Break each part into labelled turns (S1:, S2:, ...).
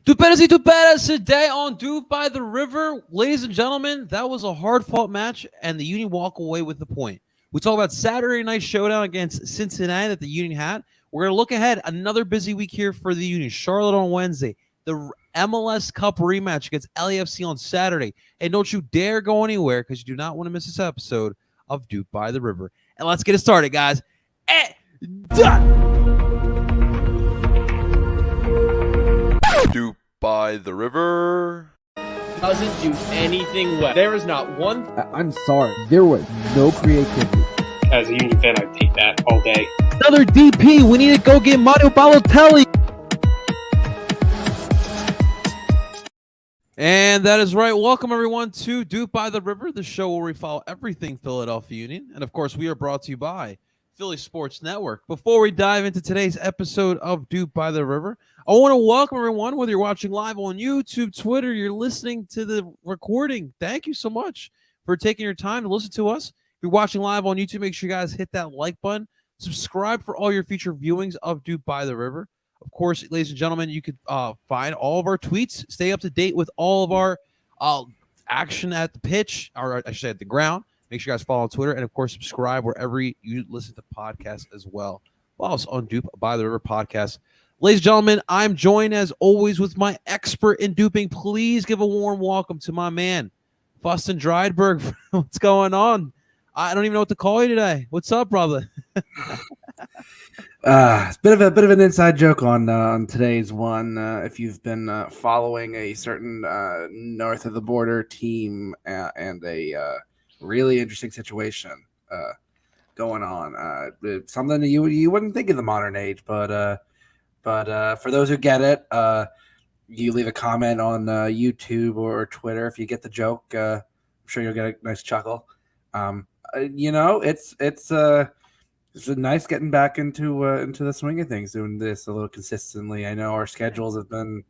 S1: Tuperas today on DOOP By The River. Ladies and gentlemen, that was a hard-fought match, and the Union walk away with the point. We talk about Saturday night showdown against Cincinnati that the Union had. We're going to look ahead. Another busy week here for the Union. Charlotte on Wednesday. The MLS Cup rematch against LAFC on Saturday. And don't you dare go anywhere because you do not want to miss this episode of DOOP By The River. And let's get it started, guys. Done!
S2: DOOP By The River
S3: doesn't do anything well. There is not one.
S4: I'm sorry. There was no creativity.
S3: As a Union fan, I take that all day.
S1: Another DP. We need to go get Mario Balotelli. And that is right. Welcome, everyone, to DOOP By The River, the show where we follow everything Philadelphia Union. And, of course, we are brought to you by Philly Sports Network. Before we dive into today's episode of DOOP By The River, I want to welcome everyone, whether you're watching live on YouTube, Twitter, you're listening to the recording. Thank you so much for taking your time to listen to us. If you're watching live on YouTube, make sure you guys hit that like button. Subscribe for all your future viewings of DOOP By The River. Of course, ladies and gentlemen, you could find all of our tweets, stay up to date with all of our action at the pitch, or I should say at the ground. Make sure you guys follow on Twitter, and, of course, subscribe wherever you listen to podcasts as well. Follow us on DOOP By The River podcast. Ladies and gentlemen, I'm joined, as always, with my expert in duping. Please give a warm welcome to my man, Fustin Drydenberg. What's going on? I don't even know what to call you today. What's up, brother?
S4: It's a bit of an inside joke on today's one. If you've been following a certain north of the border team and a really interesting situation going on, it's something that you wouldn't think in the modern age, but for those who get it, you leave a comment on YouTube or Twitter if you get the joke. I'm sure you'll get a nice chuckle. It's nice getting back into the swing of things, doing this a little consistently. I know our schedules have been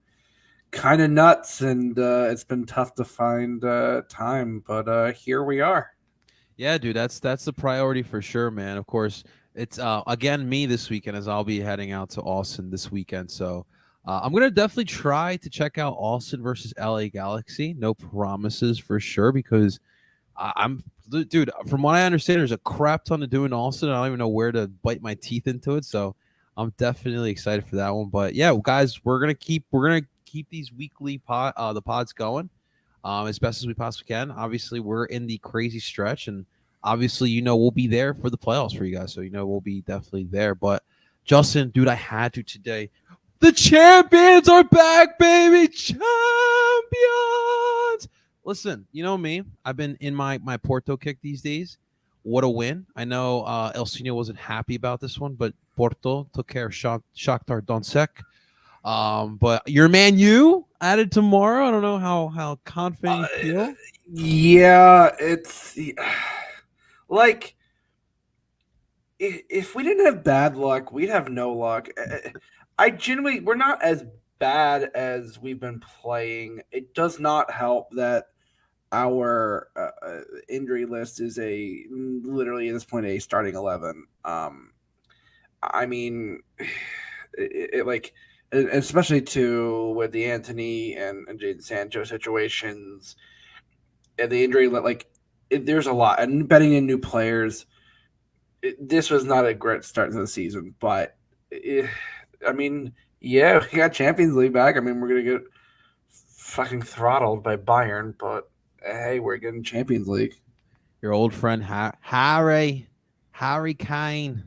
S4: kind of nuts, and it's been tough to find time, but here we are.
S1: Yeah, dude, that's the priority for sure, man. Of course, it's again me this weekend, as I'll be heading out to Austin this weekend. So I'm gonna definitely try to check out Austin versus LA Galaxy. No promises for sure, because dude, from what I understand, there's a crap ton to do in Austin. I don't even know where to bite my teeth into it. So I'm definitely excited for that one. But yeah, guys, we're gonna keep these weekly the pods going as best as we possibly can. Obviously, we're in the crazy stretch, and obviously, we'll be there for the playoffs for you guys. So, we'll be definitely there. But, Justin, dude, I had to today. The champions are back, baby! Champions! Listen, you know me. I've been in my Porto kick these days. What a win. I know El Sino wasn't happy about this one, but Porto took care of Shakhtar Donetsk. But your Man U added tomorrow. I don't know how confident you feel.
S4: Yeah, it's... Like, if we didn't have bad luck, we'd have no luck. We're not as bad as we've been playing. It does not help that our injury list is literally at this point a starting 11. I mean, especially with the Anthony and Jadon Sancho situations and the injury, there's a lot, and betting in new players. This was not a great start to the season, but we got Champions League back. I mean, we're gonna get fucking throttled by Bayern, but hey, we're getting Champions League.
S1: Your old friend Harry Kane.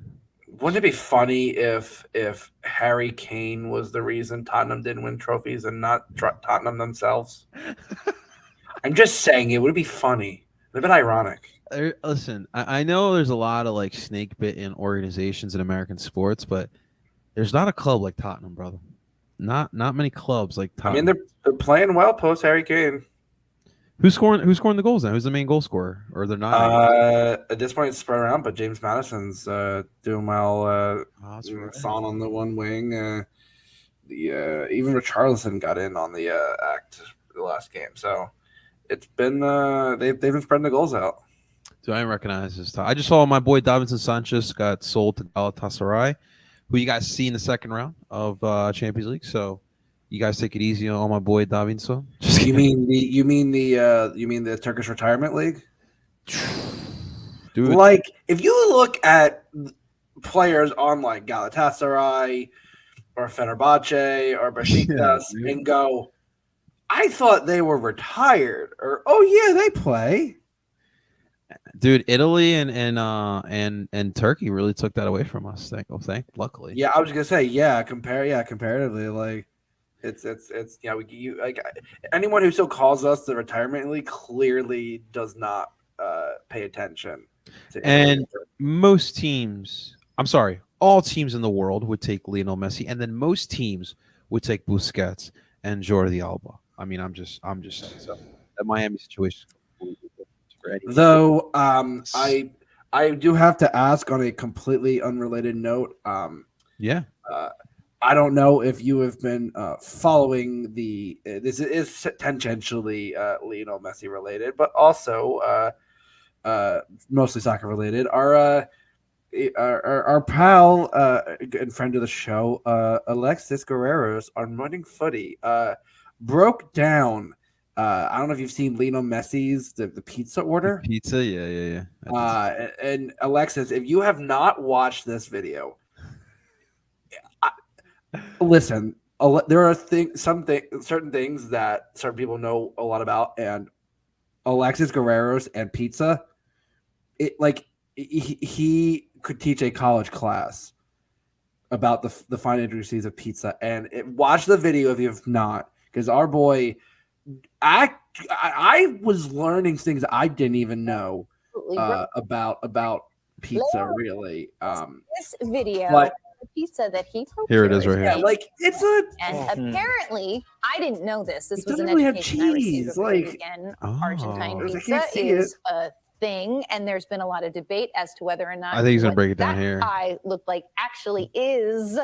S4: Wouldn't it be funny if Harry Kane was the reason Tottenham didn't win trophies and not Tottenham themselves? I'm just saying, it would be funny. A bit ironic.
S1: Listen, I know there's a lot of snake bitten organizations in American sports, but there's not a club like Tottenham, brother. Not many clubs like Tottenham.
S4: I mean, they're playing well post Harry Kane.
S1: Who's scoring the goals now? Who's the main goal scorer? Or they're not?
S4: At this point, it's spread around, but James Madison's doing well. Son on the one wing. Even Richarlison got in on the act the last game, so. It's been they've been spreading the goals out.
S1: Do I recognize this? I just saw my boy Davinson Sanchez got sold to Galatasaray, who you guys see in the second round of Champions League. So You guys take it easy on my boy Davinson.
S4: You mean the Turkish Retirement League?
S1: Dude,
S4: Like, if you look at players on like Galatasaray or Fenerbahce or Besiktas
S1: dude.
S4: and go, I thought they were retired, or oh yeah, they play.
S1: Dude, Italy and Turkey really took that away from us. Luckily.
S4: Yeah, I was gonna say comparatively, like it's like anyone who still calls us the retirement league clearly does not pay attention.
S1: And most teams, I'm sorry, all teams in the world would take Lionel Messi, and then most teams would take Busquets and Jordi Alba. I mean, I'm just saying. So the Miami situation.
S4: Though I do have to ask on a completely unrelated note.
S1: Yeah.
S4: I don't know if you have been following the. This is tangentially Lionel Messi related, but also mostly soccer related. Our pal and friend of the show, Alexis Guerreros on Running Footy, broke down. I don't know if you've seen Lionel Messi's the pizza order.
S1: Pizza, yeah.
S4: And Alexis, if you have not watched this video, listen. There are certain things that certain people know a lot about, and Alexis Guerreros and pizza. He could teach a college class about the fine intricacies of pizza, and watch the video if you have not, because our boy. I was learning things I didn't even know about pizza. Really,
S5: this video,
S4: but,
S5: the pizza that he
S1: here it is right here.
S4: Yeah, like it's a.
S5: And apparently, I didn't know this. This
S4: It
S5: was an
S4: doesn't really have
S5: education I received
S4: cheese,
S5: over the
S4: like-
S5: weekend.
S1: Oh.
S5: Argentine
S4: I can't
S5: pizza
S4: see
S5: is a thing, and there's been a lot of debate as to whether or not
S1: I think he's gonna
S5: what
S1: break it down
S5: that
S1: here.
S5: pie looked like actually is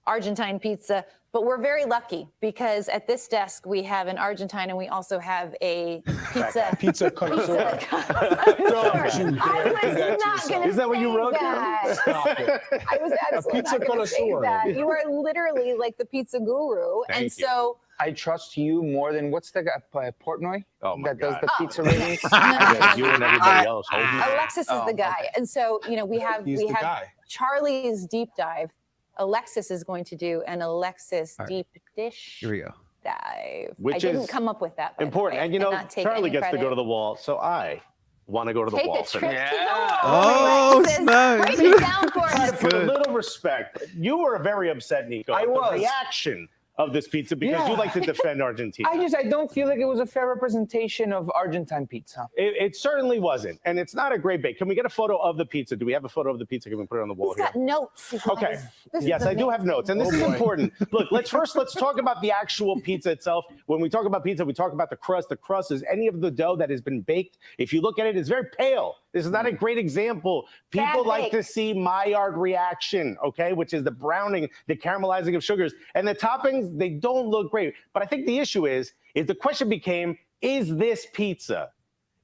S5: Argentine pizza. But we're very lucky because at this desk we have an Argentine and we also have a pizza.
S6: Pizza connoisseur.
S5: I was not going to
S6: Is that what you wrote down?
S5: that.
S6: Stop it.
S5: I was absolutely
S6: pizza
S5: not going to say
S6: connoisseur.
S5: that. You are literally like the pizza guru.
S6: Thank
S5: and
S6: you.
S5: so
S7: I trust you more than what's the guy, Portnoy,
S6: Oh my
S7: that does
S6: God.
S7: the pizza ratings?
S6: Yeah, you and everybody else. Hold me.
S5: Alexis is the guy. And so, we have
S6: He's the guy.
S5: Charlie's deep dive. Alexis is going to do an Alexis
S1: All right.
S5: deep dish
S1: Here we go.
S5: dive.
S6: Which
S5: I didn't
S6: is
S5: come up with that. by the
S6: Important.
S5: way,
S6: And you know,
S5: not take
S6: Charlie
S5: any
S6: gets to go
S5: credit.
S6: to the wall, so I want to go to the
S5: Take
S6: wall.
S5: a trip
S6: today.
S5: to the wall.
S1: Oh,
S5: Alexis.
S1: snap.
S5: Break it down for us.
S6: For a
S1: Good.
S6: little respect, you were very upset, Nico.
S7: I
S6: at
S7: was.
S6: the reaction of this pizza because you
S7: Yeah.
S6: like to defend Argentina.
S7: I don't feel like it was a fair representation of Argentine pizza.
S6: It certainly wasn't, and it's not a great bake. Can we get a photo of the pizza? Do we have a photo of the pizza? Can we put it on the wall
S5: He's
S6: here?
S5: got notes. you
S6: Okay.
S5: guys. This
S6: Yes,
S5: is
S6: I do have notes, and this is important. Look, let's talk about the actual pizza itself. When we talk about pizza, we talk about the crust. The crust is any of the dough that has been baked. If you look at it, it's very pale. This is not a great example. People
S5: Bad
S6: like
S5: bake.
S6: to see Maillard reaction, okay, which is the browning, the caramelizing of sugars, and the toppings. They don't look great. But I think the issue is the question became: is this pizza?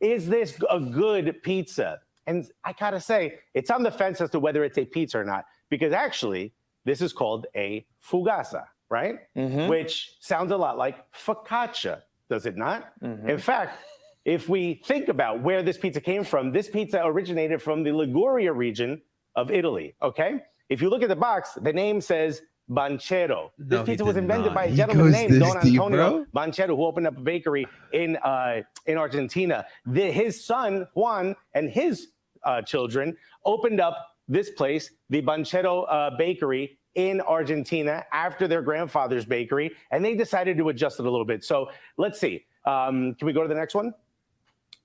S6: Is this a good pizza? And I gotta say, it's on the fence as to whether it's a pizza or not, because actually, this is called a fugasa, right? Which sounds a lot like focaccia, does it not? In fact, if we think about where this pizza came from, this pizza originated from the Liguria region of Italy, okay? If you look at the box, the name says Banchero.
S1: No,
S6: This
S1: he
S6: pizza was
S1: did
S6: invented
S1: not.
S6: by a
S1: He
S6: gentleman
S1: goes
S6: named
S1: this
S6: Don
S1: deep,
S6: Antonio
S1: bro?
S6: Banchero, who opened up a bakery in Argentina. His son, Juan, and his children opened up this place, the Banchero Bakery in Argentina, after their grandfather's bakery, and they decided to adjust it a little bit. So let's see. Can we go to the next one?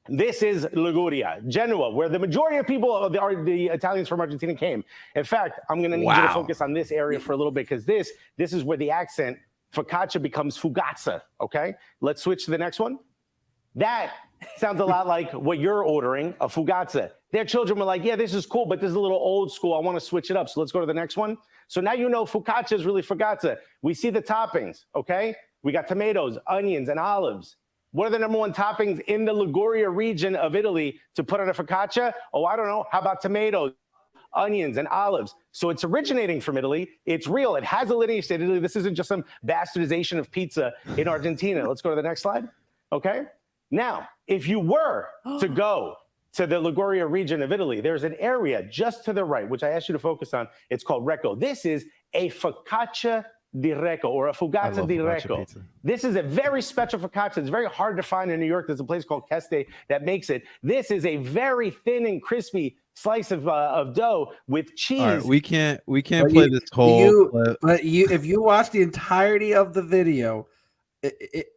S6: This is Liguria, Genoa, where the majority of people, the Italians from Argentina, came. In fact, I'm going to need you to
S1: Wow.
S6: focus on this area for a little bit, because this is where the accent focaccia becomes fugazza, okay? Let's switch to the next one. That sounds a lot like what you're ordering, a fugazza. Their children were like, yeah, this is cool, but this is a little old school. I want to switch it up. So let's go to the next one. So now you know focaccia is really fugazza. We see the toppings, okay? We got tomatoes, onions, and olives. What are the number one toppings in the Liguria region of Italy to put on a focaccia? Oh, I don't know. How about tomatoes, onions, and olives. So it's originating from Italy. It's real. It has a lineage to Italy. This isn't just some bastardization of pizza in Argentina. Let's go to the next slide. Okay. Now, if you were to go to the Liguria region of Italy, there's an area just to the right, which I asked you to focus on. It's called Recco. This is a focaccia di Recco, or a fugata di Recco.
S1: Pizza.
S6: This is a very special focaccia. It's very hard to find in New York. There's a place called Keste that makes it. This is a very thin and crispy slice of dough with cheese.
S1: All right, we can't
S4: But
S1: play this whole clip.
S4: If you watch the entirety of the video,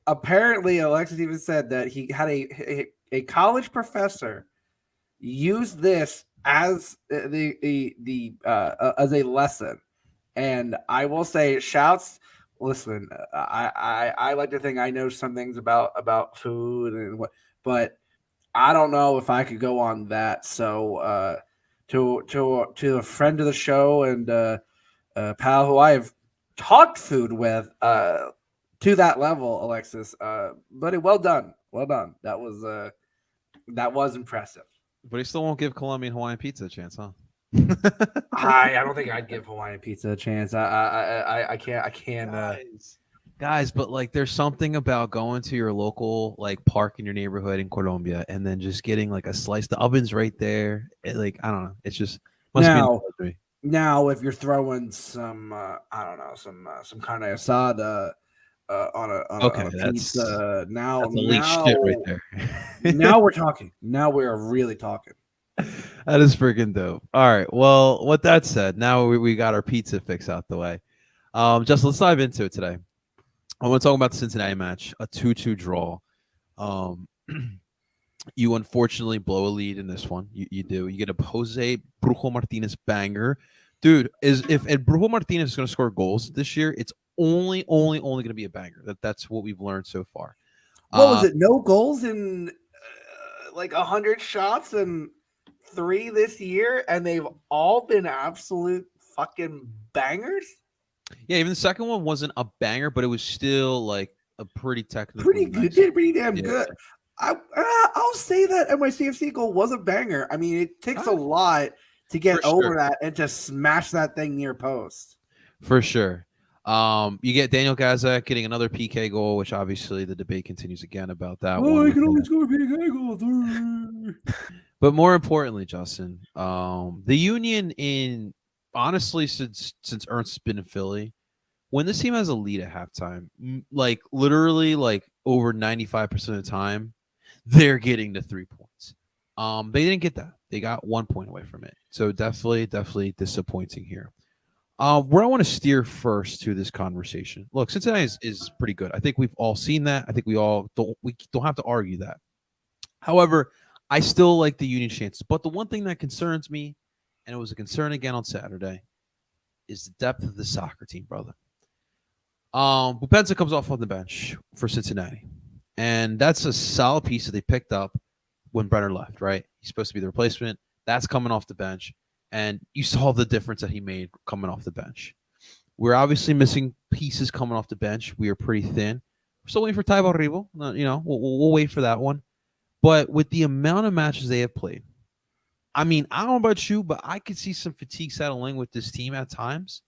S4: apparently Alexis even said that he had a college professor use this as as a lesson. And I will say, shouts. Listen, I like to think I know some things about food and what, but I don't know if I could go on that. So to a friend of the show and pal who I have talked food with to that level, Alexis. Buddy, well done. That was impressive.
S1: But he still won't give Colombian Hawaiian pizza a chance, huh?
S4: I don't think I'd give Hawaiian pizza a chance. I can't.
S1: Guys, but like, there's something about going to your local like park in your neighborhood in Colombia and then just getting like a slice. The oven's right there. Like, I don't know. It's just must be.
S4: Now, if you're throwing some, I don't know, some carne asada on a pizza, now
S1: that's elite shit right there.
S4: Now we're talking. Now we are really talking.
S1: That is freaking dope. All right. Well, with that said, now we got our pizza fix out the way. Just let's dive into it today. I want to talk about the Cincinnati match, a 2-2 draw. You unfortunately blow a lead in this one. You do. You get a Jose Brujo Martinez banger. Dude, if Brujo Martinez is going to score goals this year, it's only going to be a banger. That's what we've learned so far.
S4: What was it? No goals in like 100 shots and 3 this year, and they've all been absolute fucking bangers.
S1: Yeah, even the second one wasn't a banger, but it was still like a pretty technical.
S4: Pretty good, pretty damn good. I'll say that NYCFC goal was a banger. I mean, it takes a lot to get over that and to smash that thing near post.
S1: For sure. You get Daniel Gazak getting another PK goal, which obviously the debate continues again about that one.
S4: I can only score PK goals.
S1: But more importantly, Justin, the Union honestly since Ernst's been in Philly, when this team has a lead at halftime, like literally like over 95% of the time, they're getting the 3 points. They didn't get that. They got 1 point away from it. So definitely disappointing here. Where I want to steer first to this conversation. Look, Cincinnati is pretty good. I think we've all seen that. I think we don't have to argue that. However, I still like the Union chances. But the one thing that concerns me, and it was a concern again on Saturday, is the depth of the soccer team, brother. Bupensa comes off on the bench for Cincinnati. And that's a solid piece that they picked up when Brenner left, right? He's supposed to be the replacement. That's coming off the bench. And you saw the difference that he made coming off the bench. We're obviously missing pieces coming off the bench. We are pretty thin. We're still waiting for Taibo Rivo. We'll wait for that one. But with the amount of matches they have played, I mean, I don't know about you, but I could see some fatigue settling with this team at times.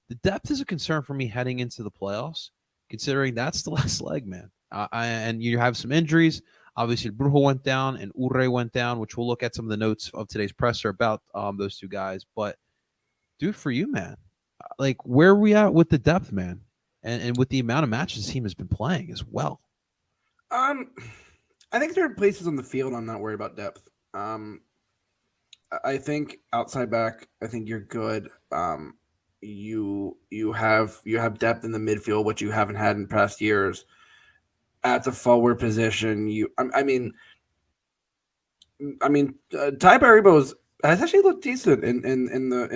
S1: The depth is a concern for me heading into the playoffs, considering that's the last leg, man. And you have some injuries. Obviously, Brujo went down and Urre went down, which we'll look at some of the notes of today's presser about those two guys. But, dude, for you, man, like, where are we at with the depth, man? And with the amount of matches the team has been playing as well.
S4: I think there are places on the field I'm not worried about depth. I think outside back, I think you're good. You have depth in the midfield, which you haven't had in past years. At the forward position, I mean, Ty Baribo has actually looked decent in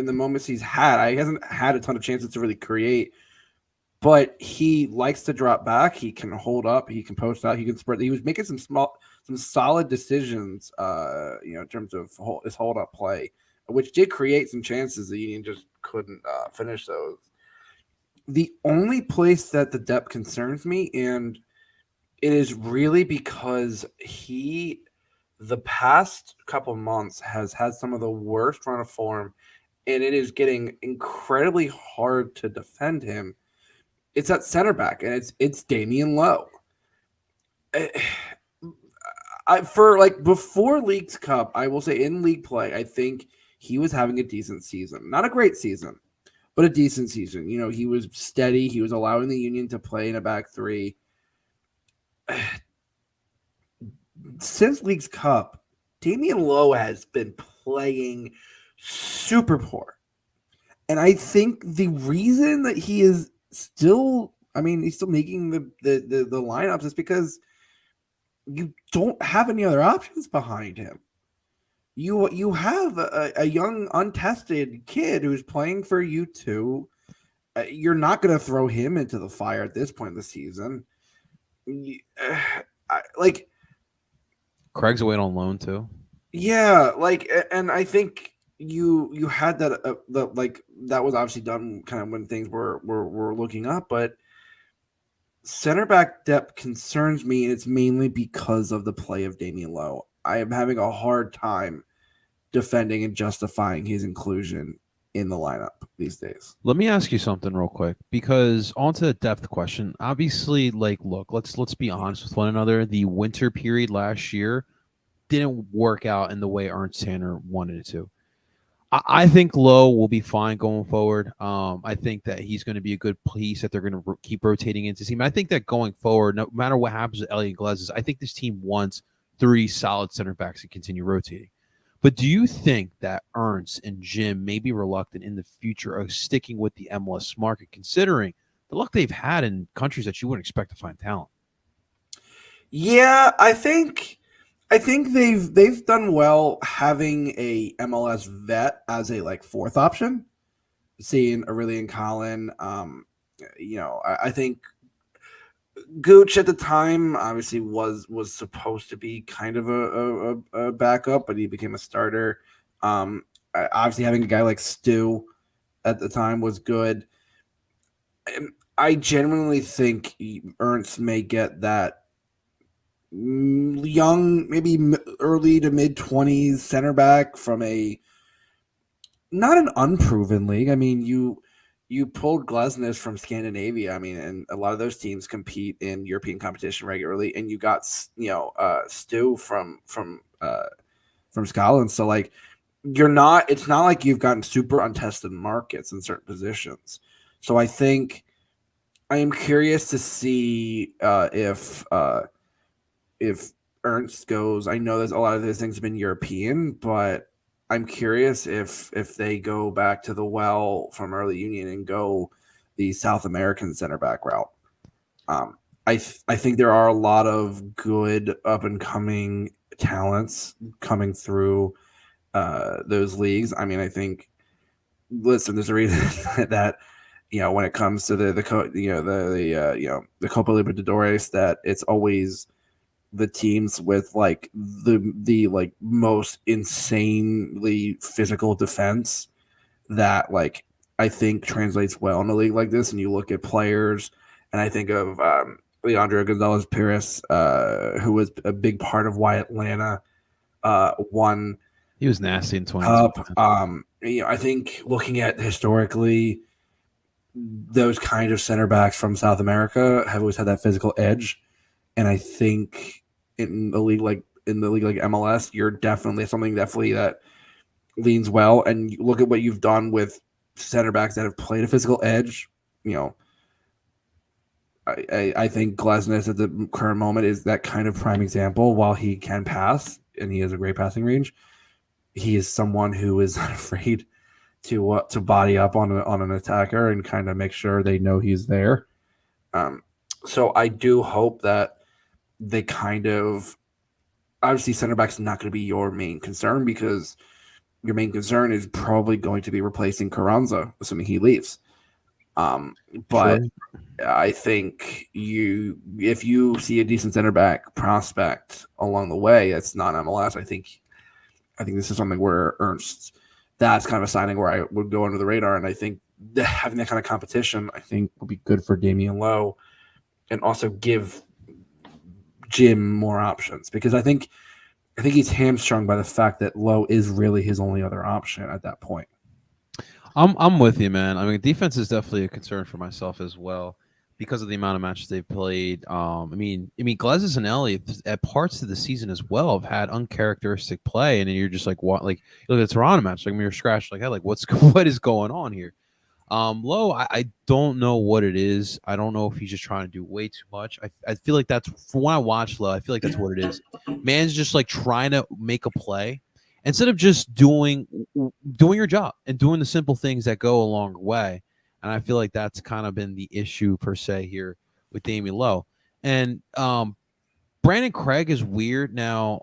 S4: the moments he's had. He hasn't had a ton of chances to really create, but he likes to drop back. He can hold up. He can post out. He can spread. He was making some solid decisions, in terms of his hold up play, which did create some chances. The Union just couldn't finish those. The only place that the depth concerns me, and it is really because he the past couple months has had some of the worst run of form, and it is getting incredibly hard to defend him. It's at center back, and it's Damian Lowe. For like before Leagues Cup, I will say in league play, I think he was having a decent season. Not a great season, but a decent season. You know, he was steady. He was allowing the Union to play in a back three. Since Leagues Cup, Damian Lowe has been playing super poor. And I think the reason that he is still, he's still making the lineups is because you don't have any other options behind him. You have a young, untested kid who's playing for you two. You're not going to throw him into the fire at this point in the season.
S1: Craig's away on loan too.
S4: Yeah, and I think you had that that was obviously done kind of when things were looking up, but center back depth concerns me, and it's mainly because of the play of Damian Lowe. I am having a hard time defending and justifying his inclusion in the lineup these days.
S1: Let me ask you something real quick, because onto the depth question. Obviously, look, let's be honest with one another. The winter period last year didn't work out in the way Ernst Tanner wanted it to. I think Lowe will be fine going forward. I think that he's going to be a good piece that they're going to keep rotating into his team. I think that going forward, no matter what happens with Elliot Glazes, I think this team wants 3 solid center backs to continue rotating. But do you think that Ernst and Jim may be reluctant in the future of sticking with the MLS market, considering the luck they've had in countries that you wouldn't expect to find talent?
S4: Yeah, I think they've done well having a MLS vet as a fourth option. Seeing Aurelian Collin, I think Gooch at the time obviously was supposed to be kind of a backup, but he became a starter. Obviously, having a guy like Stu at the time was good. I genuinely think Ernst may get that young, maybe early to mid 20s center back from not an unproven league. I mean, you pulled Glesnes from Scandinavia. I mean, and a lot of those teams compete in European competition regularly, and you got Stu from Scotland. So it's not like you've gotten super untested markets in certain positions. So I think I am curious to see if Ernst goes. I know there's a lot of those things have been European, but I'm curious if they go back to the well from early Union and go the South American center back route. I think there are a lot of good up and coming talents coming through those leagues. I mean, I think there's a reason that when it comes to the Copa Libertadores, that it's always the teams with the most insanely physical defense that I think translates well in a league like this. And you look at players, and I think of Leandro Gonzalez Perez, who was a big part of why Atlanta won.
S1: He was nasty in 2020.
S4: I think looking at historically, those kind of center backs from South America have always had that physical edge. And I think in the league like MLS, you're definitely that leans well. And you look at what you've done with center backs that have played a physical edge. I think Glesnes at the current moment is that kind of prime example. While he can pass and he has a great passing range, he is someone who is not afraid to body up on an attacker and kind of make sure they know he's there. So I do hope that they kind of, obviously center back's not going to be your main concern, because your main concern is probably going to be replacing Carranza, assuming he leaves. But sure. I think if you see a decent center back prospect along the way, it's not MLS. I think this is something where Ernst, that's kind of a signing where I would go under the radar. And I think having that kind of competition, I think will be good for Damian Lowe, and also give Jim more options, because I think I think he's hamstrung by the fact that Lowe is really his only other option at that point.
S1: I'm with you, man. I mean, defense is definitely a concern for myself as well because of the amount of matches they've played. Glezis and Elliott at parts of the season as well have had uncharacteristic play, and then you're just like, what? Like, you look at the Toronto match, like you're scratched like, hey, like what is going on here? Lowe, I don't know what it is. I don't know if he's just trying to do way too much. I feel like that's from when I watch Lowe. I feel like that's what it is. Man's just like trying to make a play instead of just doing your job and doing the simple things that go a long way. And I feel like that's kind of been the issue per se here with Damian Lowe. And Brandon Craig is weird. Now,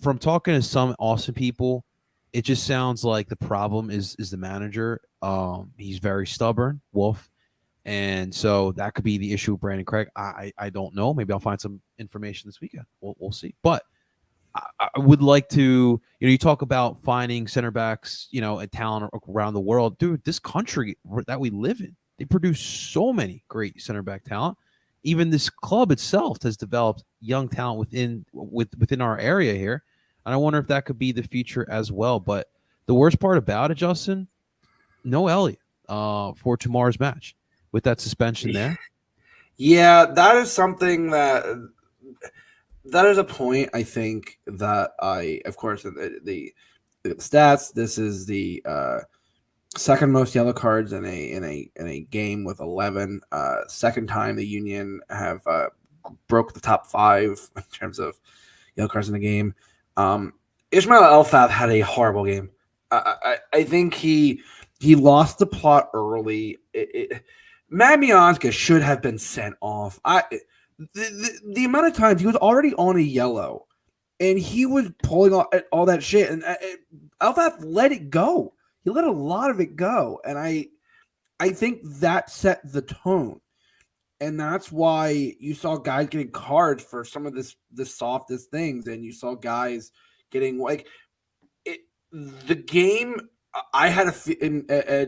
S1: from talking to some Austin people, it just sounds like the problem is the manager. He's very stubborn, Wolf. And so that could be the issue with Brandon Craig. I don't know. Maybe I'll find some information this weekend. We'll see. But I would like to, you talk about finding center backs, and talent around the world. Dude, this country that we live in, they produce so many great center back talent. Even this club itself has developed young talent within our area here. And I wonder if that could be the future as well. But the worst part about it, Justin, no Elliott for tomorrow's match with that suspension there.
S4: Yeah, that is something that is a point I think that of course, the stats. This is the second most yellow cards in a game with 11. Second time the Union have broke the top 5 in terms of yellow cards in the game. Ismail Elfab had a horrible game. I think he lost the plot early. Matt Mionska should have been sent off. The amount of times he was already on a yellow, and he was pulling all that shit, and Elfab let it go. He let a lot of it go, and I think that set the tone, and that's why you saw guys getting cards for some of the softest things, and you saw guys getting the game. I had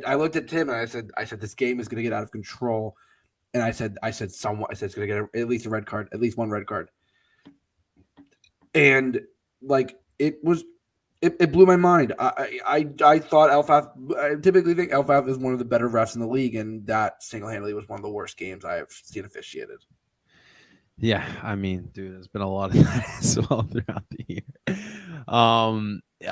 S4: I looked at Tim and I said this game is going to get out of control, and I said it's going to get at least a red card, at least one red card, and it blew my mind. I thought Elfab. I typically think Elfab is one of the better refs in the league, and that single-handedly was one of the worst games I have seen officiated.
S1: Yeah, I mean, dude, there's been a lot of that as well throughout the year.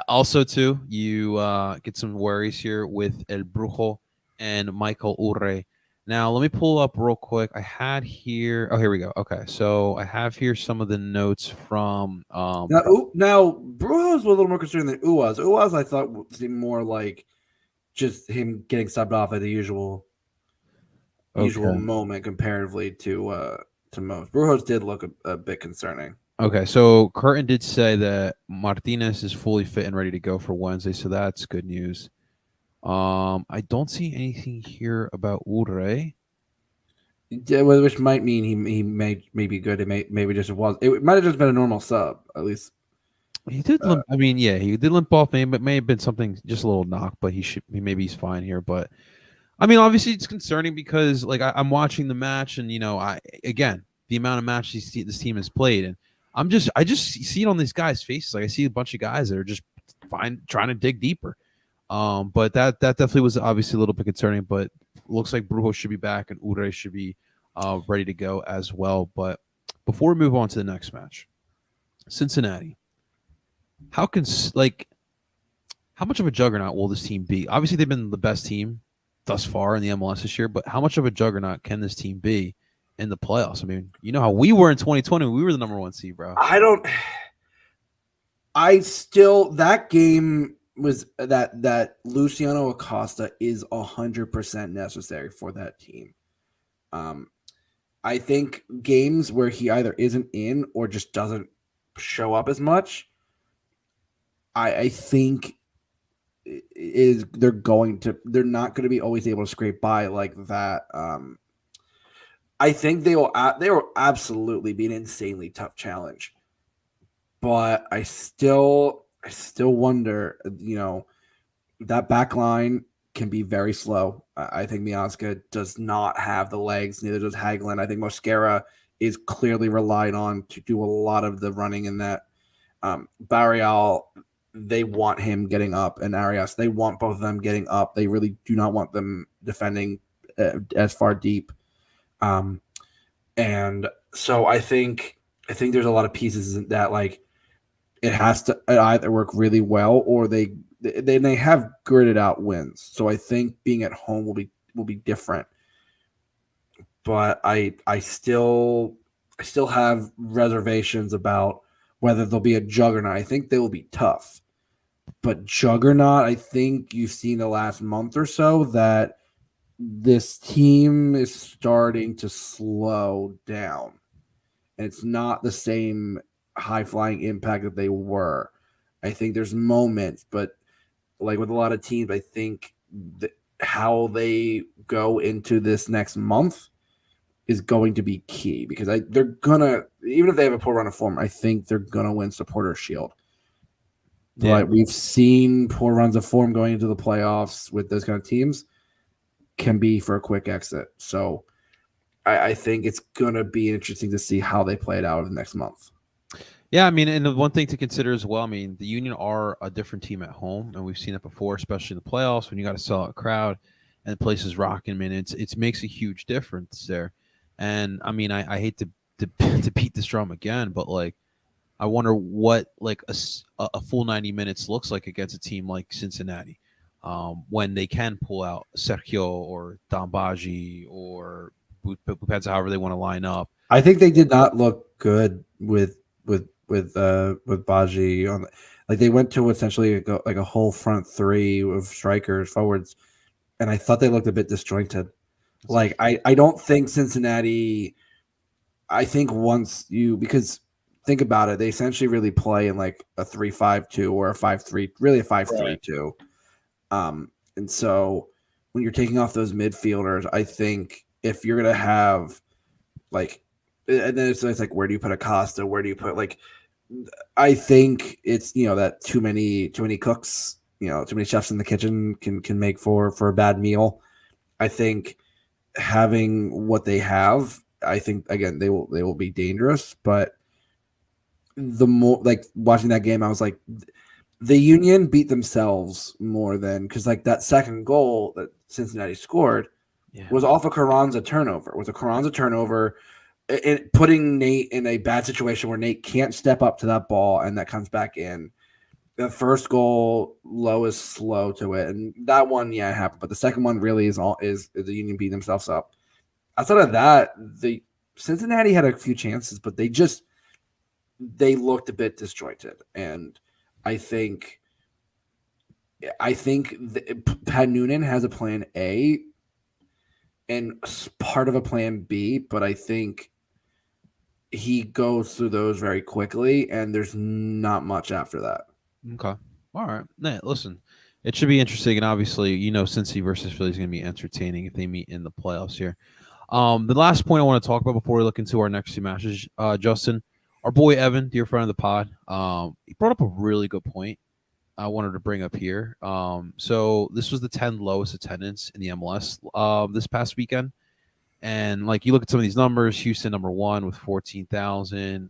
S1: Also, too, you get some worries here with El Brujo and Michael Urre. Now, let me pull up real quick. I had here. Oh, here we go. Okay, so I have here some of the notes from. Now
S4: Brujo's a little more concerned than Uwaz. Uwaz, I thought, seemed more like just him getting subbed off at the usual moment comparatively to most. Brujo's did look a bit concerning.
S1: Okay, so Curtin did say that Martinez is fully fit and ready to go for Wednesday, so that's good news. I don't see anything here about Urre.
S4: Yeah, which might mean he may be good. It might have just been a normal sub, at least.
S1: He did limp. I mean, yeah, he did limp off. May have been something, just a little knock, but maybe he's fine here. But I mean, obviously, it's concerning because I'm watching the match, and the amount of matches this team has played, and I just see it on these guys' faces. Like I see a bunch of guys that are just fine trying to dig deeper. But that definitely was obviously a little bit concerning. But looks like Brujo should be back and Urre should be ready to go as well. But before we move on to the next match, Cincinnati. How much of a juggernaut will this team be? Obviously, they've been the best team thus far in the MLS this year, but how much of a juggernaut can this team be in the playoffs? I mean, you know how we were in 2020. We were the number 1 seed, bro.
S4: That game was that Luciano Acosta is 100% necessary for that team. I think games where he either isn't in or just doesn't show up as much, I think they're not going to be always able to scrape by like that. I think they will absolutely be an insanely tough challenge, but I still wonder, that back line can be very slow. I think Mionska does not have the legs, neither does Hagelin. I think Mosquera is clearly relied on to do a lot of the running in that. Barreal, they want him getting up, and Arias, they want both of them getting up. They really do not want them defending as far deep. And so I think there's a lot of pieces that like it has to either work really well or they have gritted out wins. So I think being at home will be different. But I still have reservations about whether they'll be a juggernaut. I think they will be tough. But juggernaut, I think you've seen the last month or so that this team is starting to slow down. And it's not the same high-flying impact that they were. I think there's moments, but like with a lot of teams, I think that how they go into this next month is going to be key because they're gonna, even if they have a poor run of form, I think they're gonna win Supporters Shield.
S1: Yeah.
S4: But we've seen poor runs of form going into the playoffs with those kind of teams can be for a quick exit. So I think it's gonna be interesting to see how they play it out over the next month.
S1: Yeah, I mean, and the one thing to consider as well, I mean, the Union are a different team at home, and we've seen it before, especially in the playoffs when you got a sellout crowd and the place is rocking. I mean, it makes a huge difference there. And I mean, I hate to beat this drum again, but like, I wonder what like a full 90 minutes looks like against a team like Cincinnati, when they can pull out Sergio or Dambaji or depends however they want to line up.
S4: I think they did not look good with Baji on like they went to essentially like a whole front three of strikers forwards, and I thought they looked a bit disjointed. Like I don't think Cincinnati. I think once because think about it, they essentially really play in like a 3-5-2 or a 5-3, really a 5-3-2. And so when you're taking off those midfielders, I think if you're gonna have like, and then it's like where do you put Acosta? Where do you put like? I think it's that too many cooks, too many chefs in the kitchen can make for a bad meal. I think having what they have, I think again they will be dangerous. But the more like watching that game, I was like, the Union beat themselves more than because like that second goal that Cincinnati scored was off a Carranza turnover. It was a Carranza turnover. And putting Nate in a bad situation where Nate can't step up to that ball and that comes back in. The first goal, Lowe is slow to it, and that one, it happened. But the second one really is the Union beating themselves up. Outside of that, the Cincinnati had a few chances, but they looked a bit disjointed, and I think Pat Noonan has a plan A and part of a plan B, but I think he goes through those very quickly, and there's not much after that.
S1: Okay. All right. Nah, listen, it should be interesting, and obviously, Cincy versus Philly is going to be entertaining if they meet in the playoffs here. The last point I want to talk about before we look into our next two matches, Justin, our boy Evan, dear friend of the pod, he brought up a really good point I wanted to bring up here. So this was the 10 lowest attendance in the MLS this past weekend. And like you look at some of these numbers, Houston number 1 with 14,000.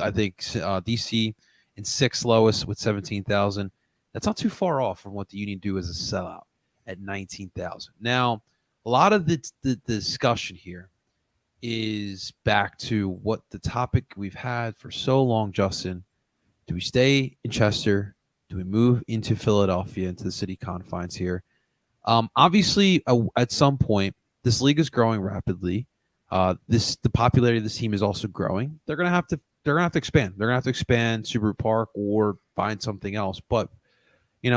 S1: I think DC in 6th lowest with 17,000. That's not too far off from what the Union do as a sellout at 19,000. Now, a lot of the discussion here is back to what the topic we've had for so long, Justin. Do we stay in Chester? Do we move into Philadelphia, into the city confines here? Obviously, at some point, this league is growing rapidly. The popularity of this team is also growing. They're gonna have to expand. They're gonna have to expand Subaru Park or find something else. But I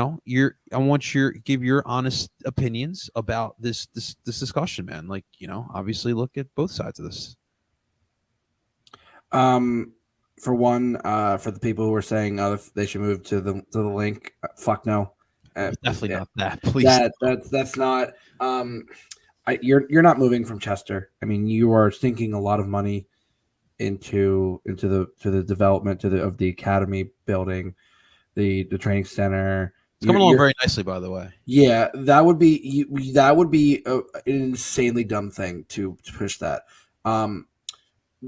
S1: want you to give your honest opinions about this discussion, man. Like, obviously look at both sides of this.
S4: For one, for the people who are saying they should move to the link, fuck no.
S1: Definitely not that. Please.
S4: That's not. You're not moving from Chester. I mean, you are sinking a lot of money into the development of the academy building, the training center.
S1: It's coming along very nicely, by the way.
S4: Yeah, that would be an insanely dumb thing to push that.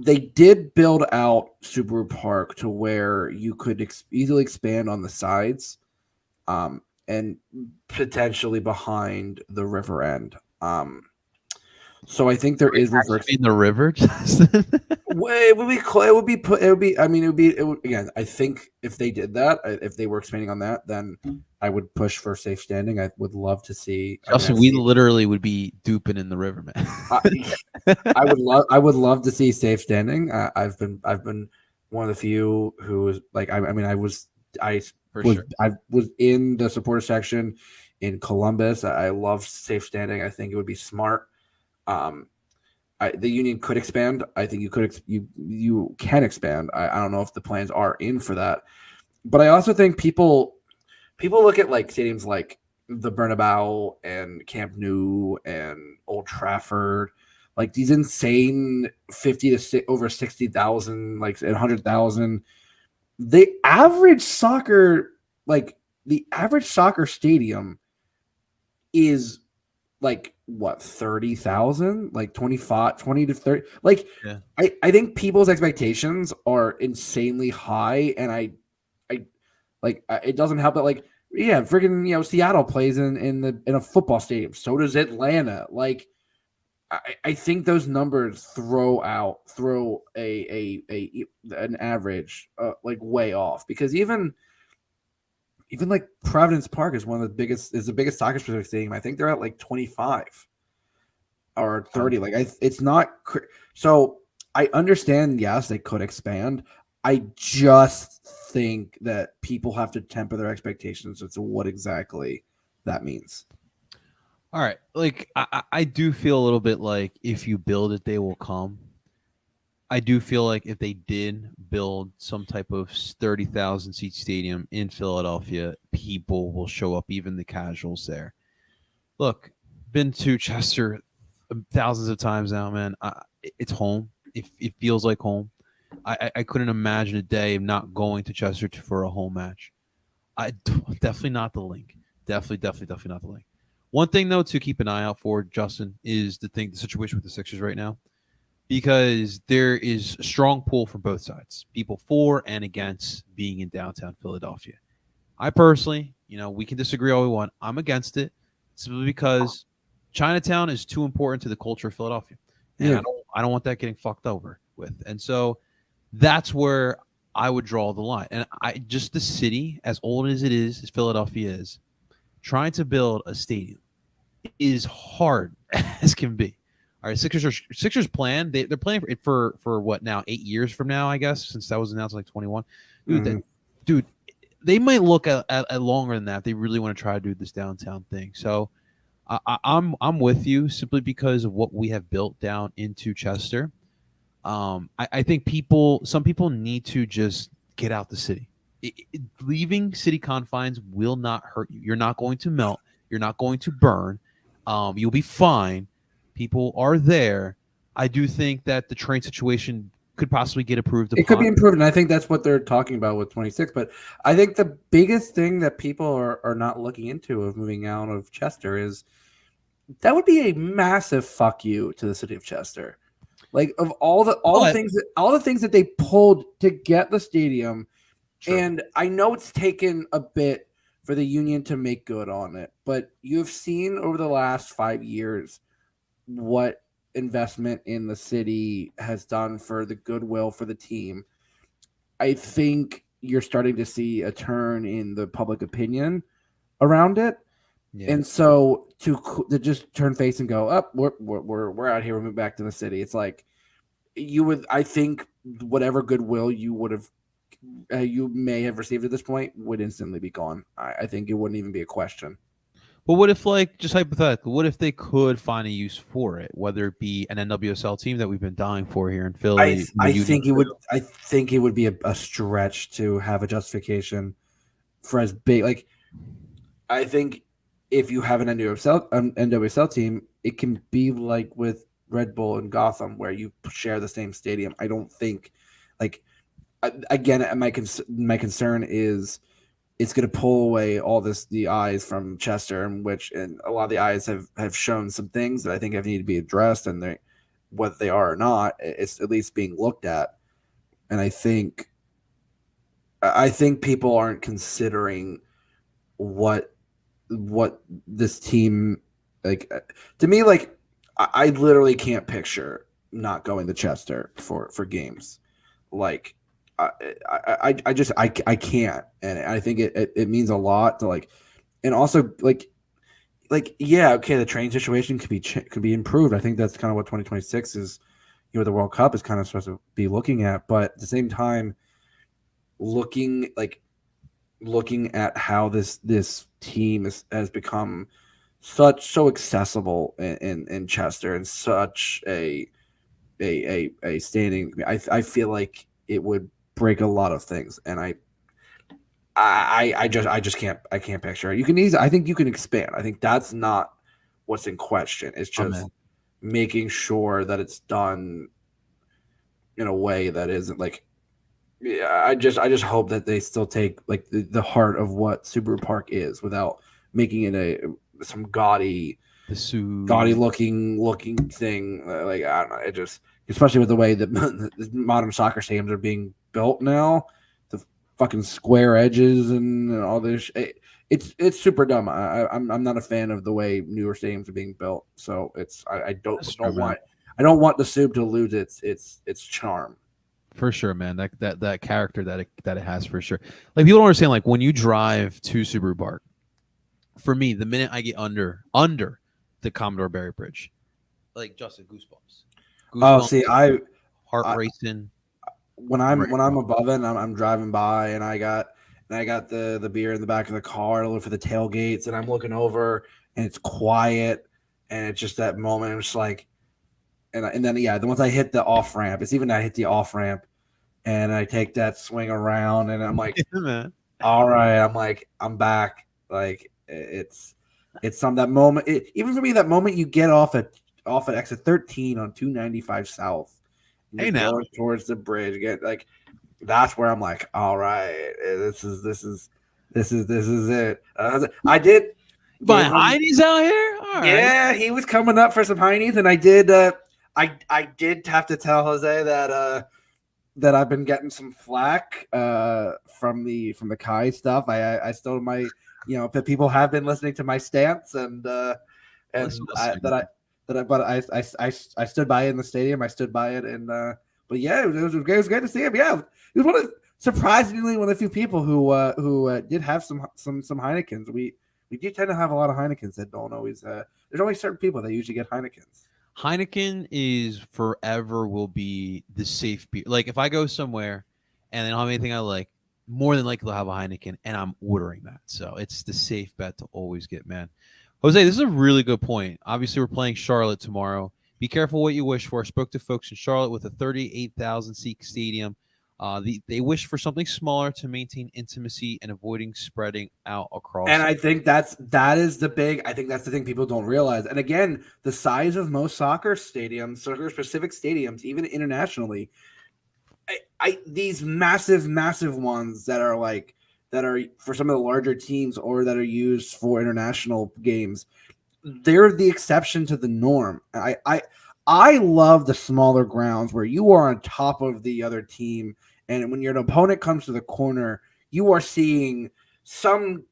S4: they did build out Subaru Park to where you could easily expand on the sides, and potentially behind the river end. So I think there is room for
S1: in the river. Justin?
S4: Well, it would be. It would be put. It would be. I mean, it would be. It would, again, I think if they did that, if they were expanding on that, then I would push for safe standing. I would love to see.
S1: Justin, we literally would be duping in the river, man.
S4: I would love. I would love to see safe standing. I've been one of the few who was like. I mean, I was in the supporter section in Columbus. I love safe standing. I think it would be smart. The union could expand. I think you can expand. I don't know if the plans are in for that, but I also think people look at like stadiums like the Bernabeu and Camp Nou and Old Trafford, like these insane 50 to over 60,000, like 100,000. The average soccer stadium is like what 30,000, like 20 to 30. Like, yeah. I think people's expectations are insanely high, and I like it doesn't help that like freaking Seattle plays in a football stadium. So does Atlanta. Like I think those numbers throw an average like way off, because even like Providence Park is the biggest soccer specific stadium. I think they're at like 25 or 30. Like it's not. So I understand. Yes, they could expand. I just think that people have to temper their expectations as to what exactly that means.
S1: All right. Like I do feel a little bit like if you build it, they will come. I do feel like if they did build some type of 30,000 seat stadium in Philadelphia, people will show up, even the casuals there. Look, been to Chester thousands of times now, man. It's home. It feels like home. I couldn't imagine a day of not going to Chester for a home match. Definitely not the link. Definitely not the link. One thing, though, to keep an eye out for, Justin, is the situation with the Sixers right now. Because there is a strong pull from both sides, people for and against being in downtown Philadelphia. I personally, we can disagree all we want. I'm against it simply because Chinatown is too important to the culture of Philadelphia. And I don't want that getting fucked over with. And so that's where I would draw the line. And the city, as old as it is, as Philadelphia is, trying to build a stadium is hard as can be. All right, Sixers plan. They're planning for what now? 8 years from now, I guess, since that was announced like 21. Dude, they might look at longer than that. They really want to try to do this downtown thing. So I'm with you simply because of what we have built down into Chester. I think some people need to just get out the city. Leaving city confines will not hurt you. You're not going to melt. You're not going to burn. You'll be fine. People are there. I do think that the train situation could possibly get approved.
S4: It could be improved, and I think that's what they're talking about with 26. But I think the biggest thing that people are not looking into of moving out of Chester is that would be a massive fuck you to the city of Chester. Like of all the things that they pulled to get the stadium, sure. And I know it's taken a bit for the union to make good on it, but you've seen over the last 5 years what investment in the city has done for the goodwill for the team. I think you're starting to see a turn in the public opinion around it. Yeah. And so to just turn face and go up, we're out here, we're moving back to the city. It's like I think whatever goodwill you may have received at this point would instantly be gone. I think it wouldn't even be a question.
S1: But what if, like, just hypothetically, what if they could find a use for it, whether it be an NWSL team that we've been dying for here in Philly?
S4: I think it would be a stretch to have a justification for as big. Like, I think if you have an NWSL team, it can be like with Red Bull and Gotham, where you share the same stadium. I don't think, like, again, my concern is it's going to pull away all the eyes from Chester, and a lot of the eyes have shown some things that I think have need to be addressed, and whether they are or not, it's at least being looked at. And I think people aren't considering what this team, like, to me, like, I literally can't picture not going to Chester for games. Like, I can't, and I think it means a lot to, like, and also like yeah, okay, the train situation could be improved. I think that's kind of what 2026 is, the World Cup is kind of supposed to be looking at. But at the same time, looking at how this team has become so accessible in Chester, and such a standing, I feel like it would break a lot of things, and I just can't picture it. You can I think you can expand. I think that's not what's in question. It's just making sure that it's done in a way that isn't like, yeah, I just hope that they still take like the heart of what Subaru Park is, without making it some gaudy looking thing. Like, I don't know. It just, especially with the way that the modern soccer stadiums are being built now, the fucking square edges and all this. It's super dumb. I'm not a fan of the way newer stadiums are being built. So I don't want the Sub to lose its charm.
S1: For sure, man. That character that it has, for sure. Like, people don't understand, like, when you drive to Subaru Park, for me, the minute I get under the Commodore Barry Bridge, like, Justin, goosebumps.
S4: Oh, see,
S1: heart racing.
S4: When I'm above it, and I'm driving by, and I got the beer in the back of the car, I look for the tailgates, and I'm looking over, and it's quiet, and it's just that moment. I'm just like, and then then once I hit the off ramp, I hit the off ramp, and I take that swing around, and I'm like,
S1: man.
S4: All right, I'm back. Like, it's that moment. Even for me, that moment you get off at exit 13 on 295 South,
S1: hey, now
S4: going towards the bridge, like, that's where I'm like, all right, this is it. I did
S1: buy Heine's out here. All right.
S4: Yeah, he was coming up for some Heine's, and I did. I did have to tell Jose that I've been getting some flack from the Kai stuff. I still might, that people have been listening to my stance, but I stood by it in the stadium. I stood by it, and but yeah, it was great to see him. Yeah, he was surprisingly one of the few people who did have some Heinekens. We do tend to have a lot of Heinekens that don't always. There's only certain people that usually get Heinekens.
S1: Heineken is forever will be the safe beer. Like, if I go somewhere and they don't have anything I like, more than likely they'll have a Heineken, and I'm ordering that. So it's the safe bet to always get, man. Jose, this is a really good point. Obviously, we're playing Charlotte tomorrow. Be careful what you wish for. I spoke to folks in Charlotte with a 38,000 seat stadium. They wish for something smaller to maintain intimacy and avoiding spreading out across.
S4: And I think that's the thing people don't realize. And again, the size of most soccer specific stadiums, even internationally, these massive ones that are for some of the larger teams, or that are used for international games, they're the exception to the norm. I love the smaller grounds where you are on top of the other team, and when your opponent comes to the corner, you are seeing some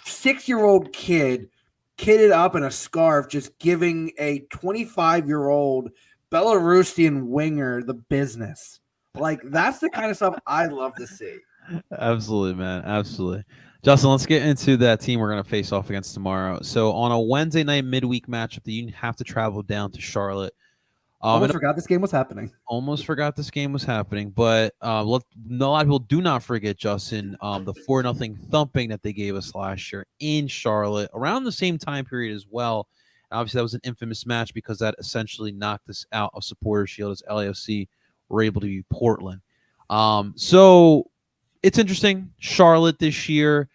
S4: 6-year-old kid kitted up in a scarf just giving a 25-year-old Belarusian winger the business. Like, that's the kind of stuff I love to see.
S1: Absolutely, man. Absolutely. Justin, let's get into that team we're going to face off against tomorrow. So on a Wednesday night midweek matchup, the Union have to travel down to Charlotte.
S4: Almost forgot this game was happening.
S1: But a lot of people do not forget, Justin, the 4-0 thumping that they gave us last year in Charlotte around the same time period as well. Obviously, that was an infamous match because that essentially knocked us out of Supporters Shield as LAFC were able to beat Portland. So it's interesting. Charlotte this year,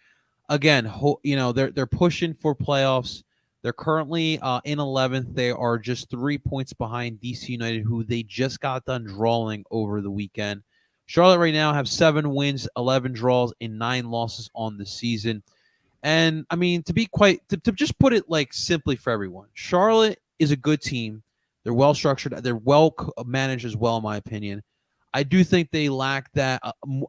S1: again, they're pushing for playoffs. They're currently in 11th. They are just 3 points behind DC United, who they just got done drawing over the weekend. Charlotte right now have 7 wins, 11 draws, and 9 losses on the season. And I mean, to just put it like simply for everyone, Charlotte is a good team. They're well structured. They're well managed as well, in my opinion. I do think they lack that.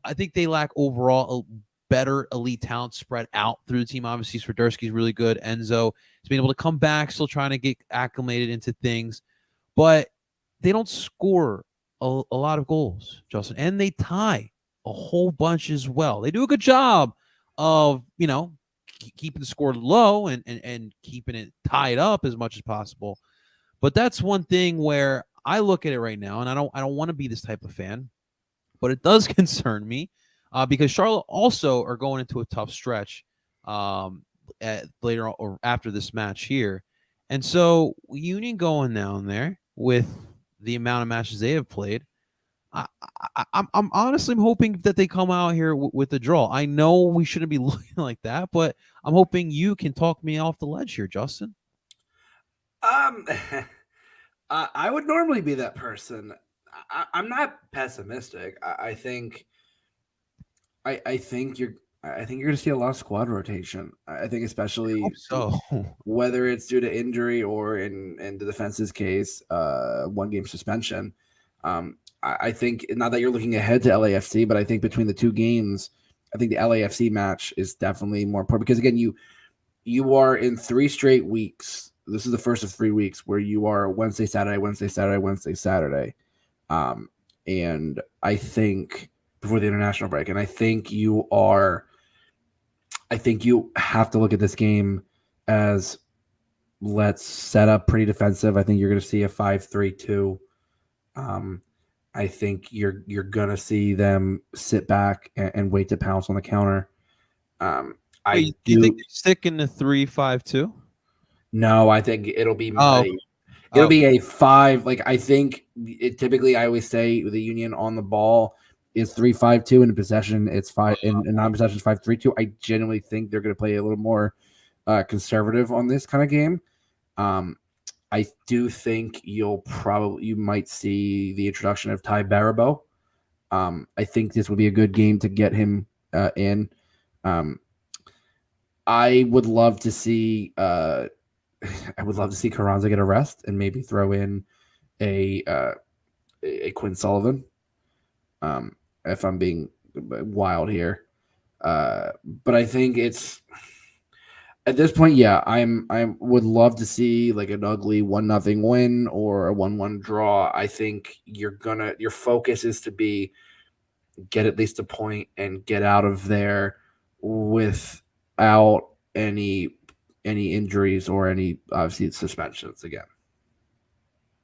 S1: I think they lack overall a better elite talent spread out through the team. Obviously, Swiderski's really good. Enzo has been able to come back, still trying to get acclimated into things, but they don't score a lot of goals, Justin, and they tie a whole bunch as well. They do a good job of, keeping the score low and keeping it tied up as much as possible. But that's one thing where I look at it right now, and I don't want to be this type of fan, but it does concern me because Charlotte also are going into a tough stretch later or after this match here. And so Union going down there with the amount of matches they have played, I'm honestly hoping that they come out here with a draw. I know we shouldn't be looking like that, but I'm hoping you can talk me off the ledge here, Justin.
S4: I would normally be that person. I'm not pessimistic. I think you're going to see a lot of squad rotation. I think especially whether it's due to injury or in the defense's case, 1 game suspension. I think not that you're looking ahead to LAFC, but I think between the 2 games, I think the LAFC match is definitely more important because again, you are in 3 straight weeks. This is the first of 3 weeks where you are Wednesday, Saturday, Wednesday, Saturday, Wednesday, Saturday. And I think before the international break, and I think you have to look at this game as let's set up pretty defensive. I think you're going to see a 5-3-2. I think you're going to see them sit back and wait to pounce on the counter. Do
S1: you think they stick in the 3-5-2?
S4: No, I think it'll be be a 5. Like I think typically I always say the Union on the ball is 3-5-2, and in possession it's 5, and non-possession is 5-3-2. I genuinely think they're going to play a little more conservative on this kind of game. I do think you might see the introduction of Ty Barabo. I think this would be a good game to get him in. I would love to see Carranza get a rest and maybe throw in a Quinn Sullivan. If I'm being wild here, but I think it's at this point, yeah, I would love to see like an ugly 1-0 win or a 1-1 draw. I think your focus is to be get at least a point and get out of there without any injuries or any obviously suspensions again.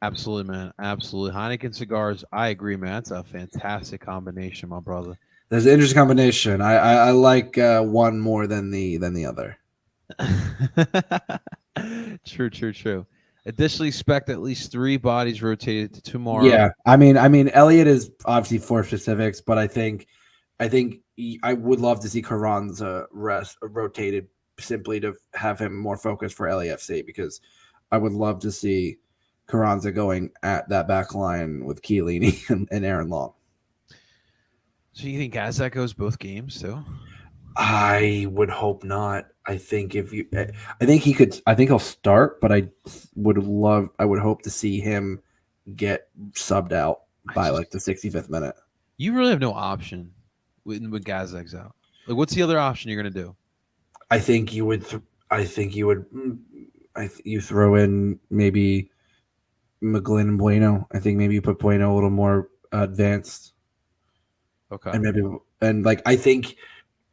S1: Absolutely, man. Absolutely. Heineken cigars. I agree, man. That's a fantastic combination, my brother.
S4: There's an interesting combination. I like one more than the other.
S1: True. Additionally, expect at least 3 bodies rotated to tomorrow.
S4: Yeah, I mean, Elliott is obviously for specifics, but I think I would love to see Carranza rotated simply to have him more focused for LAFC because I would love to see Carranza going at that back line with Chiellini and Aaron Long.
S1: So you think Gazak goes both games too?
S4: I would hope not. I think he could. I think he'll start, but I would hope to see him get subbed out by like the 65th minute.
S1: You really have no option when Gazak's out. Like, what's the other option you're gonna do?
S4: I think you would. You throw in maybe McGlynn and Bueno. I think maybe you put Bueno a little more advanced.
S1: Okay.
S4: And I think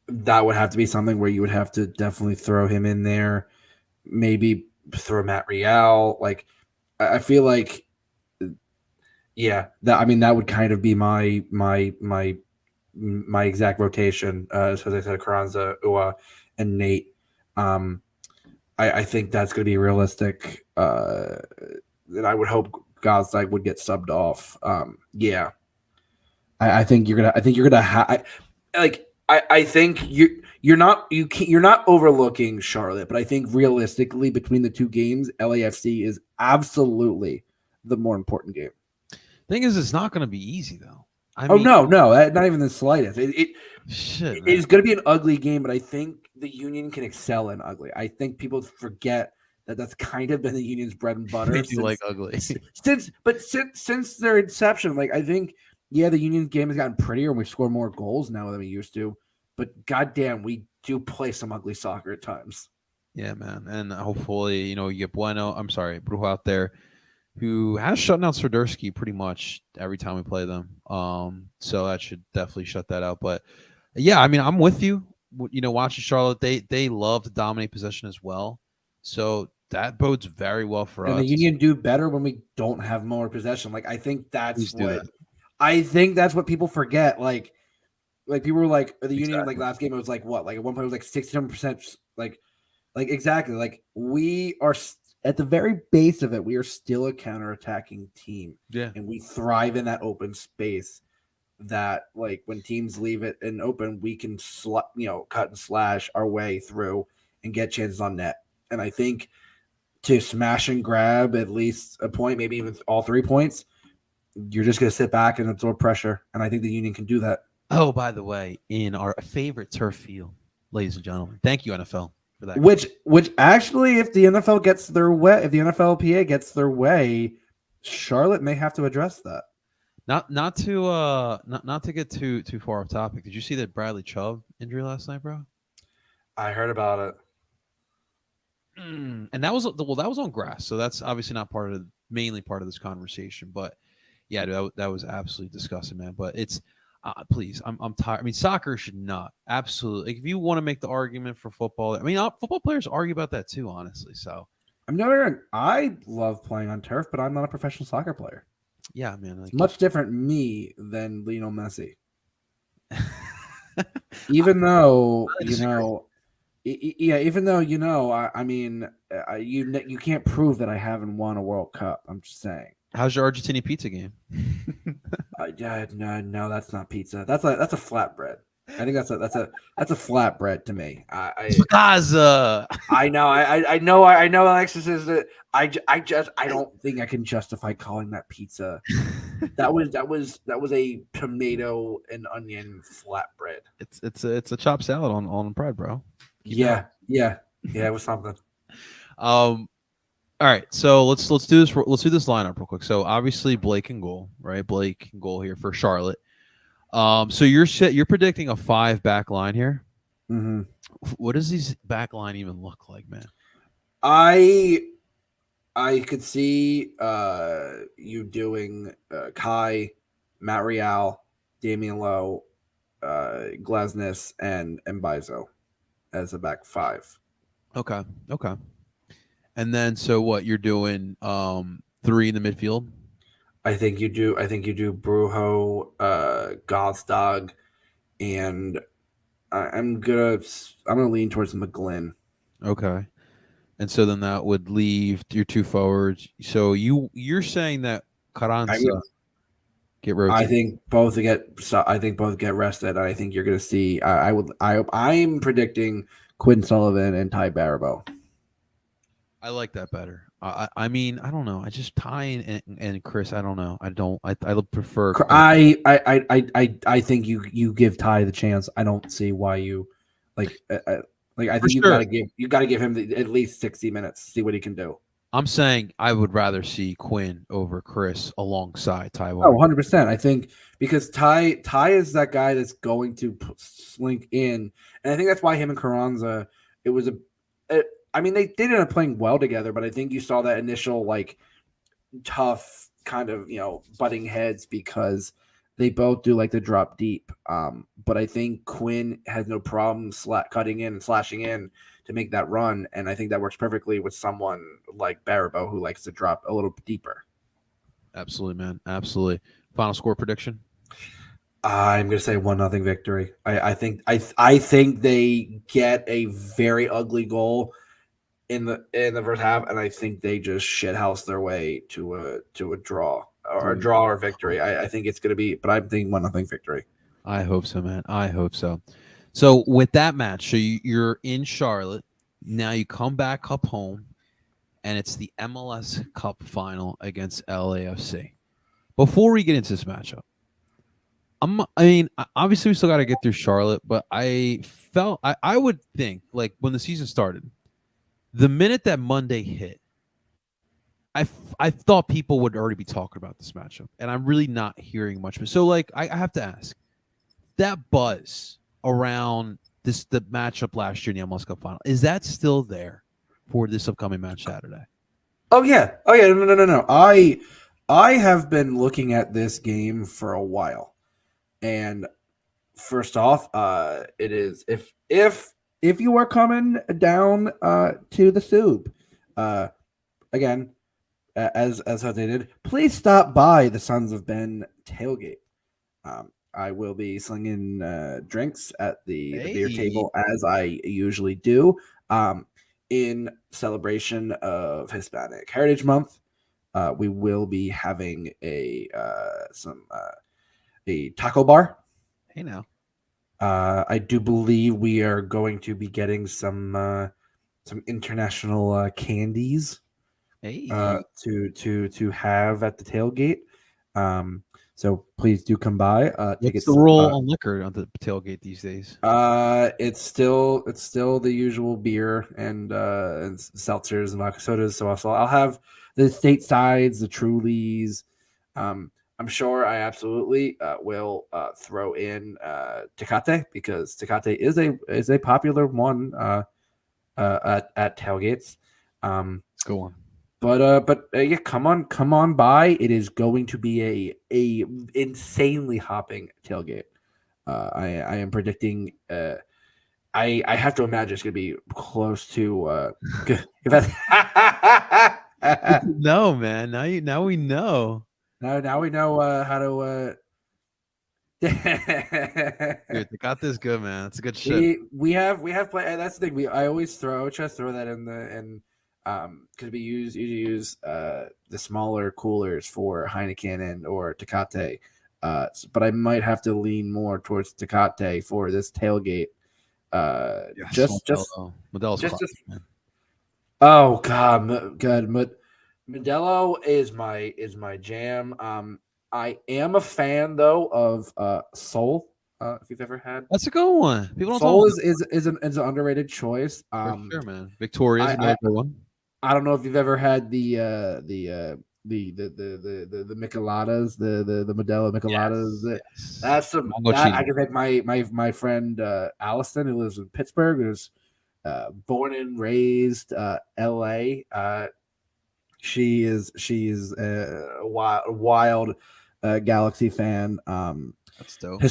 S4: that would have to be something where you would have to definitely throw him in there. Maybe throw Matt Real. Like I feel like, yeah, that would kind of be my exact rotation. As I said, Carranza, Ua, and Nate. I think that's going to be realistic. And I would hope Gazdag would get subbed off. Yeah. I think you're gonna have I think you're not overlooking Charlotte, but I think realistically between the 2 games, LAFC is absolutely the more important game.
S1: Thing is, it's not going to be easy though.
S4: No, not even the slightest. It is going to be an ugly game, but I think the Union can excel in ugly. I think people forget that's kind of been the Union's bread and butter
S1: They do like ugly.
S4: since their inception. Like I think, yeah, the Union game has gotten prettier and we score more goals now than we used to. But goddamn, we do play some ugly soccer at times.
S1: Yeah, man. And hopefully, you get Brujo out there who has shut down Swiderski pretty much every time we play them. So that should definitely shut that out. But yeah, I mean, I'm with you. Watching Charlotte, they love to dominate possession as well. So that bodes very well for us.
S4: And the Union do better when we don't have more possession. Like I think
S1: Please do that.
S4: I think that's what people forget. Like people were like the Union
S1: Exactly.
S4: like last game it was like what? Like at one point it was like 67%. Like exactly. Like we are at the very base of it, we are still a counterattacking team.
S1: Yeah.
S4: And we thrive in that open space that like when teams leave it in open, we can cut and slash our way through and get chances on net. And I think to smash and grab at least a point, maybe even all 3 points, you're just going to sit back and absorb pressure. And I think the Union can do that.
S1: Oh, by the way, in our favorite turf field, ladies and gentlemen, thank you, NFL, for that.
S4: Which actually, if the NFL gets their way, if the NFLPA gets their way, Charlotte may have to address that.
S1: Not to get too far off topic. Did you see that Bradley Chubb injury last night, bro?
S4: I heard about it.
S1: And that was on grass, so that's obviously not mainly part of this conversation. But yeah, dude, that was absolutely disgusting, man. But it's please, I'm tired. I mean, soccer should not absolutely. Like, if you want to make the argument for football, I mean, football players argue about that too, honestly. So
S4: I love playing on turf, but I'm not a professional soccer player.
S1: Yeah, man. Like,
S4: much different me than Lionel Messi. Even though even though I mean, you can't prove that I haven't won a World Cup. I'm just saying.
S1: How's your Argentinian pizza game?
S4: No, that's not pizza. That's a flatbread. I think that's a flatbread to me. I know. Alexis is that. I don't think I can justify calling that pizza. That was a tomato and onion flatbread.
S1: It's a chopped salad on bread, bro.
S4: Yeah, it was something.
S1: All right, so let's do this. Let's do this lineup real quick. So obviously Blake and goal, right? Blake and goal here for Charlotte. So you're predicting a 5 back line here.
S4: Mm-hmm.
S1: What does these back line even look like, man?
S4: I could see you doing Kai, Matt Real, Damian Lowe, Glesnes, and Mbaizo as a back 5.
S1: Okay. And then so what you're doing? 3 in the midfield.
S4: I think you do Brujo, Gothdog, and I'm gonna lean towards McGlynn.
S1: Okay. And so then that would leave your 2 forwards. So you're saying that Carranza get rotated.
S4: I think both get rested. I think you're gonna see. I'm predicting Quinn Sullivan and Ty Baribeau.
S1: I like that better. I mean, I don't know. I just Ty and Chris. I don't know. I prefer.
S4: I think you give Ty the chance. I don't see why you like. I think you gotta give him at least 60 minutes. See what he can do.
S1: I'm saying I would rather see Quinn over Chris alongside Ty.
S4: Oh, 100%. I think because Ty is that guy that's going to slink in, and I think that's why him and Carranza. I mean, they ended up playing well together, but I think you saw that initial like tough kind of butting heads because they both do like the drop deep. But I think Quinn has no problem cutting in and slashing in to make that run, and I think that works perfectly with someone like Baribeau who likes to drop a little deeper.
S1: Absolutely, man. Absolutely. Final score prediction.
S4: I'm going to say 1-0 victory. I think they get a very ugly goal in the first half, and I think they just shithouse their way to a draw or victory. I think it's going to be, but I'm thinking 1-0 victory.
S1: I hope so, man. I hope so. So with that match, so you're in Charlotte. Now you come back up home, and it's the MLS Cup final against LAFC. Before we get into this matchup, I mean, obviously we still got to get through Charlotte, but I would think like when the season started, The minute that Monday hit, I thought people would already be talking about this matchup, and I'm really not hearing much. So, like, I have to ask, that buzz around the matchup last year in the MLS Cup final, is that still there for this upcoming match Saturday?
S4: Oh yeah. Oh yeah. No. I have been looking at this game for a while, and first off, it is if you are coming down to the Soup, again, as Jose did, please stop by the Sons of Ben tailgate. I will be slinging drinks at the beer table as I usually do. In celebration of Hispanic Heritage Month, we will be having a taco bar.
S1: Hey now.
S4: I do believe we are going to be getting some international candies
S1: Hey.
S4: to have at the tailgate. So please do come by.
S1: What's the rule on liquor on the tailgate these days?
S4: It's still the usual beer and seltzers and vodka sodas. So also I'll have the state sides, the Trulies. I'm sure I absolutely will throw in Tecate, because Tecate is a popular one at tailgates.
S1: Go on.
S4: But yeah, come on by. It is going to be a insanely hopping tailgate. I am predicting. I have to imagine it's going to be close to.
S1: No, man. Now we know.
S4: Now we know how to.
S1: Dude, they got this good, man. It's a good shit.
S4: We have play. That's the thing. I always try to throw that in because we usually use the smaller coolers for Heineken and or Tecate. But I might have to lean more towards Tecate for this tailgate.
S1: Modelo's
S4: just
S1: man.
S4: Oh God, Modelo is my jam. I am a fan though of Soul. If you've ever had,
S1: that's a good one. People don't
S4: Soul
S1: talk
S4: is an underrated choice.
S1: For sure, man. Victoria's another good one.
S4: I don't know if you've ever had the Micheladas, the Modelo Micheladas.
S1: Yes.
S4: That's some. I can thank my friend Allison, who lives in Pittsburgh, who's born and raised L.A. She is a wild Galaxy fan.
S1: That's dope.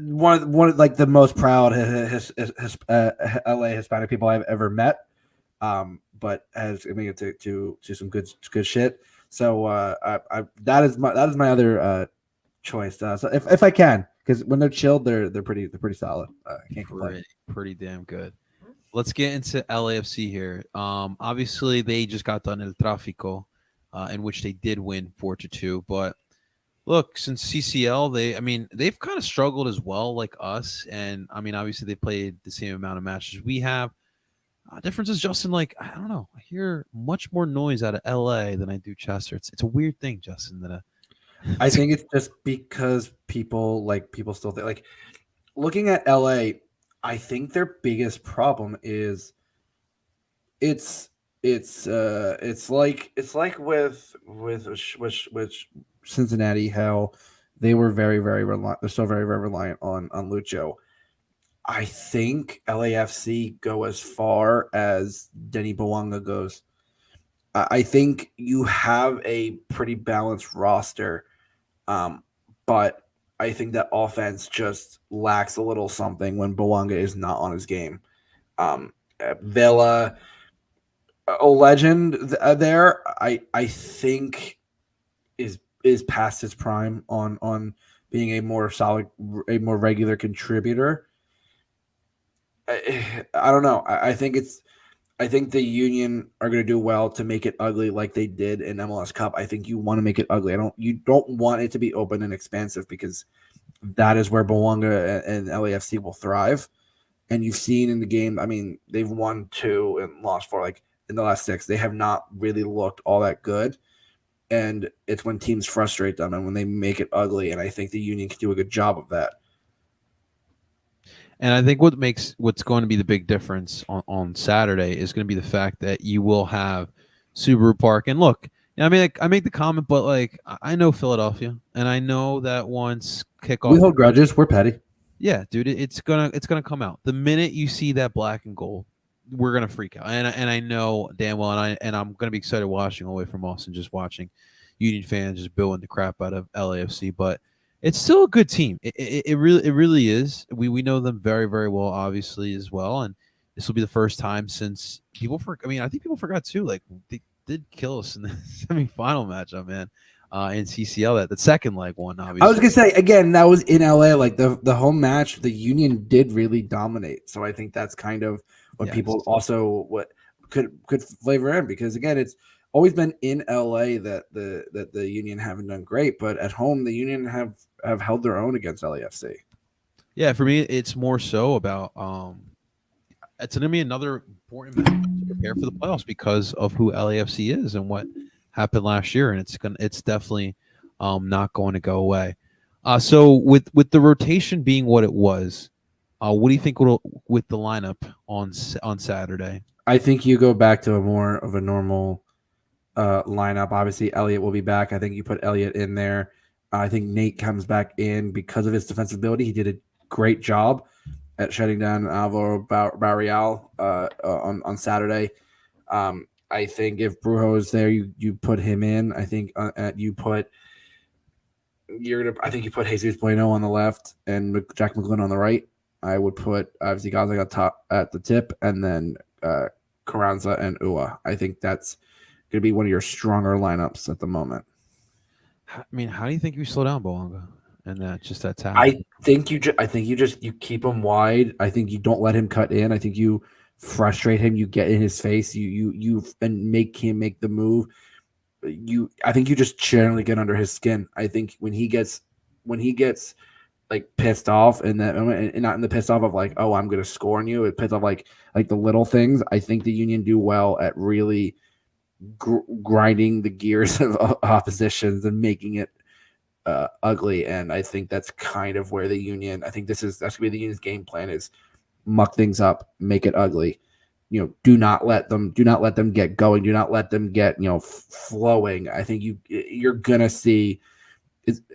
S4: One of like the most proud LA Hispanic people I've ever met. But has made it to some good shit. So that is my other choice. So if I can, because when they're chilled, they're pretty solid. I can't complain.
S1: Pretty damn good. Let's get into LAFC here. Obviously they just got done El Tráfico, in which they did win 4-2. But look, since CCL, they've kind of struggled as well, like us. And I mean, obviously they played the same amount of matches we have. Difference is, Justin, like, I don't know. I hear much more noise out of LA than I do Chester. It's a weird thing, Justin.
S4: I think it's just because people still think, like, looking at LA, I think their biggest problem is it's like with Cincinnati, how they were very reliant. They're still very reliant on Lucho. I think LAFC go as far as Denny Bouanga goes. I think you have a pretty balanced roster, but I think that offense just lacks a little something when Bouanga is not on his game. Vela, a legend there, I think is past his prime on being a more solid, a more regular contributor. I don't know. I think the Union are going to do well to make it ugly like they did in MLS Cup. I think you want to make it ugly. You don't want it to be open and expansive, because that is where Bouanga and LAFC will thrive. And you've seen in the game, I mean, they've won 2 and lost 4. Like in the last 6, they have not really looked all that good. And it's when teams frustrate them and when they make it ugly. And I think the Union can do a good job of that.
S1: And I think what's going to be the big difference on Saturday is going to be the fact that you will have Subaru Park. And look, I mean, I make the comment, but like I know Philadelphia, and I know that once kickoff,
S4: We hold grudges. We're petty.
S1: yeah, dude, it's gonna come out the minute you see that black and gold. We're gonna freak out, and I know damn well, and I'm gonna be excited watching away from Austin, just watching Union fans just booing the crap out of LAFC, but it's still a good team. It really is. We know them very very well, obviously as well, and this will be the first time since I mean, I think people forgot too. Like they did kill us in the semifinal matchup, man. In CCL, that the second leg one, obviously.
S4: I was gonna say again, that was in LA. Like the home match, the Union did really dominate. So I think that's kind of what
S1: Yes.
S4: people also what could flavor in, because again, it's always been in LA that the Union haven't done great, but at home the Union have held their own against LAFC.
S1: Yeah, for me, it's more so about it's going to be another important match to prepare for the playoffs because of who LAFC is and what happened last year, and it's definitely not going to go away. So with the rotation being what it was, what do you think with the lineup on Saturday?
S4: I think you go back to a more of a normal lineup. Obviously, Elliott will be back. I think you put Elliott in there. I think Nate comes back in because of his defensive ability. He did a great job at shutting down Alvaro Barreal on Saturday. I think if Brujo is there, you put him in. I think you put Jesus Bueno on the left and Jack McGlynn on the right. I would put obviously Gonzaga at the tip, and then Carranza and Ua. I think that's going to be one of your stronger lineups at the moment.
S1: I mean, how do you think you slow down Boanga and that tackle?
S4: I think you keep him wide. I think you don't let him cut in. I think you frustrate him. You get in his face. You and make him make the move. I think you just generally get under his skin. I think when he gets like pissed off and not in the pissed off of like, oh, I'm gonna score on you. It pissed off like the little things. I think the Union do well at really grinding the gears of oppositions and making it ugly. And I think that's kind of where the Union. I think that's gonna be the Union's game plan: is muck things up, make it ugly. Do not let them get going. Do not let them get flowing. I think you're gonna see.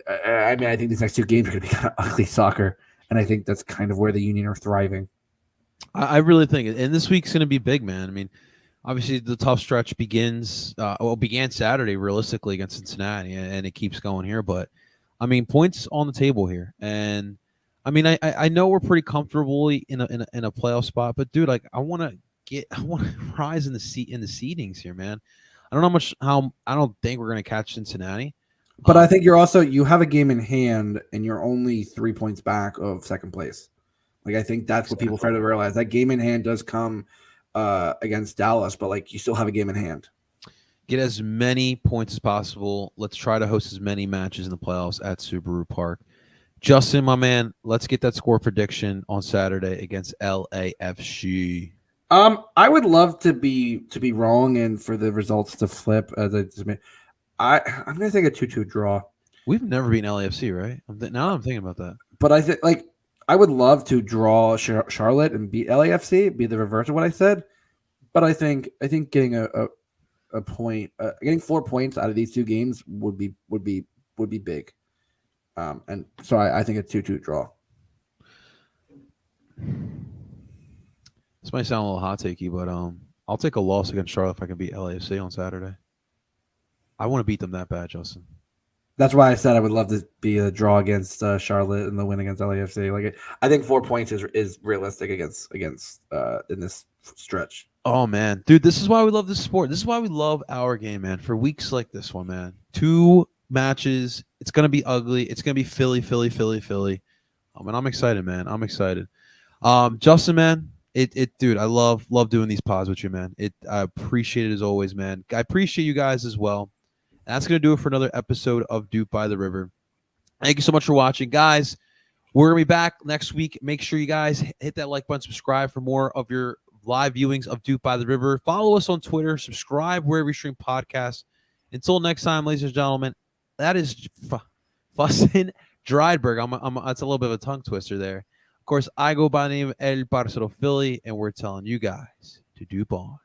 S4: I think these next two games are gonna be kind of ugly soccer, and I think that's kind of where the Union are thriving.
S1: I really think it. And this week's going to be big, man. I mean, obviously the tough stretch began Saturday realistically against Cincinnati, and it keeps going here. But I mean, points on the table here, and I mean, I know we're pretty comfortably in a playoff spot, but dude, like I want to rise in the seedings here, man. I don't know I don't think we're going to catch Cincinnati.
S4: But I think you have a game in hand, and you're only 3 points back of second place. Like I think that's what people fail to realize. That game in hand does come against Dallas, but like you still have a game in hand.
S1: Get as many points as possible. Let's try to host as many matches in the playoffs at Subaru Park. Justin, my man, let's get that score prediction on Saturday against LAFC.
S4: I would love to be wrong and for the results to flip as I'm going to take a 2-2 draw.
S1: We've never beaten LAFC, right? Now I'm thinking about that.
S4: But I think I would love to draw Charlotte and beat LAFC, be the reverse of what I said. But I think getting a point, getting 4 points out of these two games would be big. And so I think a 2-2 draw.
S1: This might sound a little hot takey, but I'll take a loss against Charlotte if I can beat LAFC on Saturday. I want to beat them that bad, Justin.
S4: That's why I said I would love to be a draw against Charlotte and the win against LAFC. Like I think 4 points is realistic against in this stretch.
S1: Oh man, dude, this is why we love this sport. This is why we love our game, man. For weeks like this one, man. 2 matches. It's gonna be ugly. It's gonna be Philly. And I'm excited, man. I'm excited. Justin, man, dude, I love doing these pods with you, man. I appreciate it as always, man. I appreciate you guys as well. That's going to do it for another episode of DOOP by the River. Thank you so much for watching. Guys, we're going to be back next week. Make sure you guys hit that like button, subscribe for more of your live viewings of DOOP by the River. Follow us on Twitter. Subscribe wherever you stream podcasts. Until next time, ladies and gentlemen, that is Fussin' Drydenberg. That's a little bit of a tongue twister there. Of course, I go by the name El Parcero Philly, and we're telling you guys to dupe on.